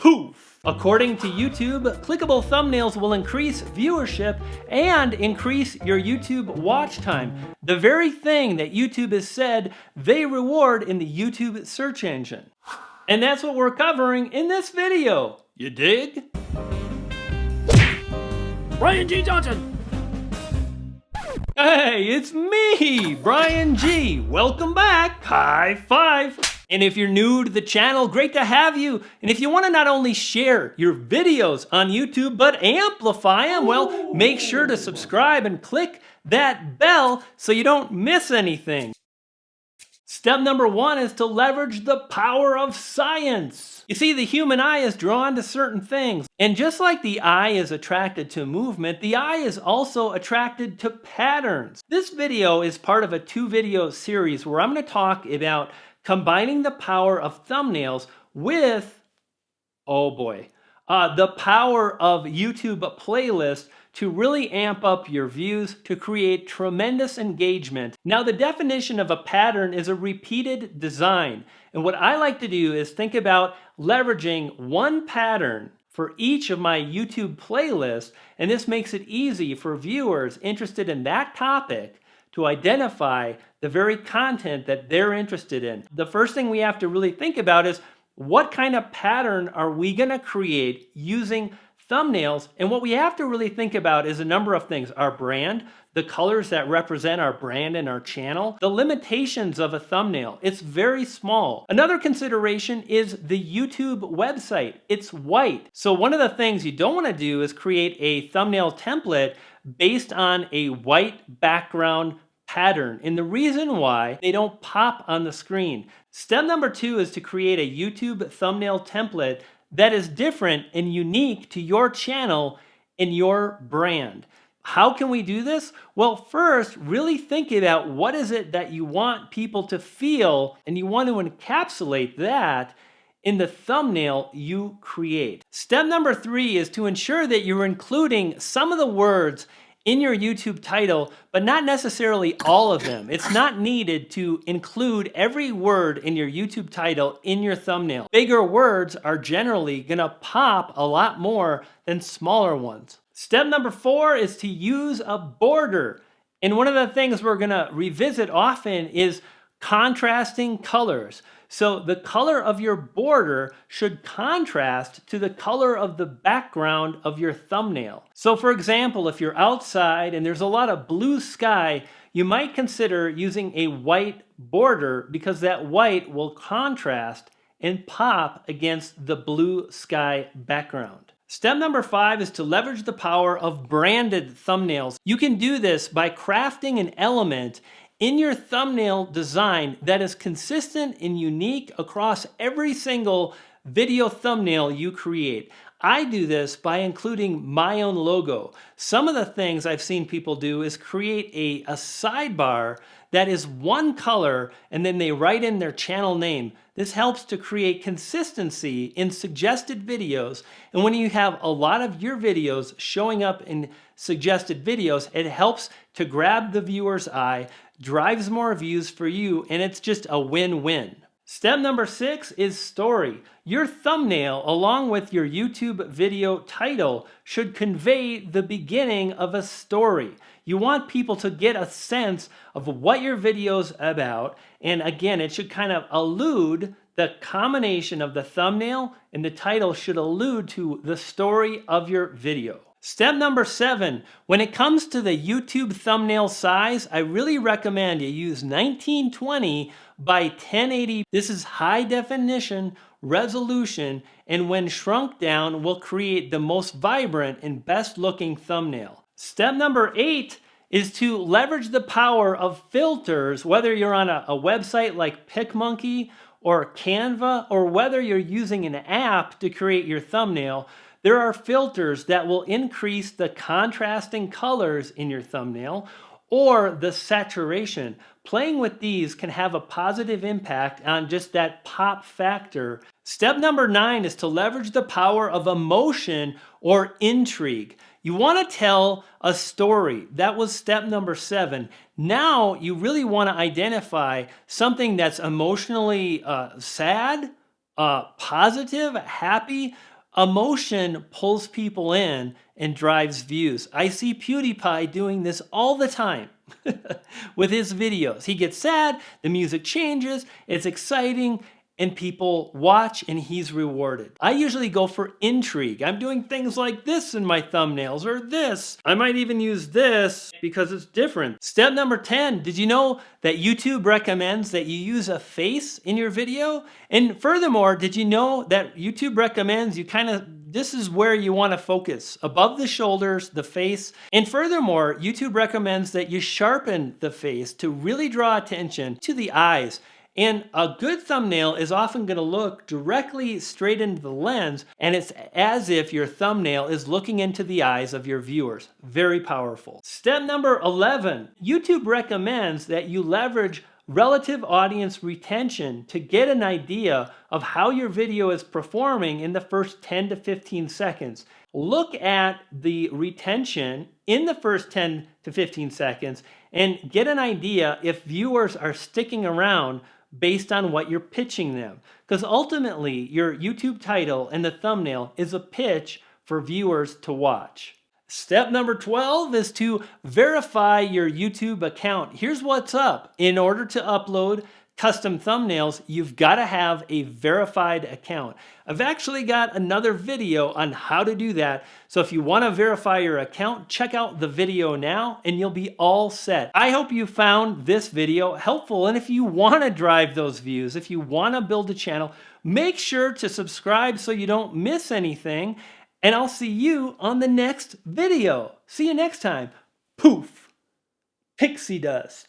Poof! According to YouTube, clickable thumbnails will increase viewership and increase your YouTube watch time. The very thing that YouTube has said they reward in the YouTube search engine. And that's what we're covering in this video. You dig? Brian G. Johnson! Hey, it's me, Brian G. Welcome back. High five. And if you're new to the channel, great to have you. And if you want to not only share your videos on YouTube, but amplify them, well, make sure to subscribe and click that bell so you don't miss anything. Step number 1 is to leverage the power of science. You see, the human eye is drawn to certain things. And just like the eye is attracted to movement, the eye is also attracted to patterns. This video is part of a 2-video series where I'm going to talk about combining the power of thumbnails with, the power of YouTube playlists to really amp up your views to create tremendous engagement. Now, the definition of a pattern is a repeated design. And what I like to do is think about leveraging one pattern for each of my YouTube playlists, and this makes it easy for viewers interested in that topic to identify the very content that they're interested in. The first thing we have to really think about is what kind of pattern are we gonna create using thumbnails? And what we have to really think about is a number of things. Our brand, the colors that represent our brand and our channel, the limitations of a thumbnail. It's very small. Another consideration is the YouTube website. It's white. So one of the things you don't want to do is create a thumbnail template based on a white background pattern. And the reason why they don't pop on the screen. Step number 2 is to create a YouTube thumbnail template that is different and unique to your channel and your brand. How can we do this? Well, first, really think about what is it that you want people to feel, and you want to encapsulate that in the thumbnail you create. Step number 3 is to ensure that you're including some of the words in your YouTube title, but not necessarily all of them. It's not needed to include every word in your YouTube title in your thumbnail. Bigger words are generally gonna pop a lot more than smaller ones. Step number 4 is to use a border. And one of the things we're gonna revisit often is contrasting colors. So the color of your border should contrast to the color of the background of your thumbnail. So for example, if you're outside and there's a lot of blue sky, you might consider using a white border because that white will contrast and pop against the blue sky background. Step number 5 is to leverage the power of branded thumbnails. You can do this by crafting an element in your thumbnail design that is consistent and unique across every single video thumbnail you create. I do this by including my own logo. Some of the things I've seen people do is create a sidebar that is one color and then they write in their channel name. This helps to create consistency in suggested videos. And when you have a lot of your videos showing up in suggested videos, it helps to grab the viewer's eye, drives more views for you, and it's just a win-win. Step number 6 is story. Your thumbnail, along with your YouTube video title, should convey the beginning of a story. You want people to get a sense of what your video's about, and again, it should kind of allude, the combination of the thumbnail and the title should allude to the story of your video. Step number 7, when it comes to the YouTube thumbnail size, I really recommend you use 1920 by 1080. This is high definition resolution, and when shrunk down will create the most vibrant and best looking thumbnail. Step number 8 is to leverage the power of filters, whether you're on a website like PicMonkey or Canva, or whether you're using an app to create your thumbnail. There are filters that will increase the contrasting colors in your thumbnail or the saturation. Playing with these can have a positive impact on just that pop factor. Step number 9 is to leverage the power of emotion or intrigue. You want to tell a story. That was step number 7. Now you really want to identify something that's emotionally sad Positive, happy emotion pulls people in and drives views. I see PewDiePie doing this all the time with his videos. He gets sad, the music changes, it's exciting, and people watch and he's rewarded. I usually go for intrigue. I'm doing things like this in my thumbnails or this. I might even use this because it's different. Step number 10, did you know that YouTube recommends that you use a face in your video? And furthermore, did you know that YouTube recommends you this is where you want to focus, above the shoulders, the face. And furthermore, YouTube recommends that you sharpen the face to really draw attention to the eyes. And a good thumbnail is often going to look directly straight into the lens, and it's as if your thumbnail is looking into the eyes of your viewers. Very powerful. Step number 11, YouTube recommends that you leverage relative audience retention to get an idea of how your video is performing in the first 10 to 15 seconds. Look at the retention in the first 10 to 15 seconds and get an idea if viewers are sticking around based on what you're pitching them. Because ultimately, your YouTube title and the thumbnail is a pitch for viewers to watch. Step number 12 is to verify your YouTube account. Here's what's up. In order to upload custom thumbnails, you've got to have a verified account. I've actually got another video on how to do that. So if you want to verify your account, check out the video now and you'll be all set. I hope you found this video helpful. And if you want to drive those views, if you want to build a channel, make sure to subscribe so you don't miss anything. And I'll see you on the next video. See you next time. Poof. Pixie dust.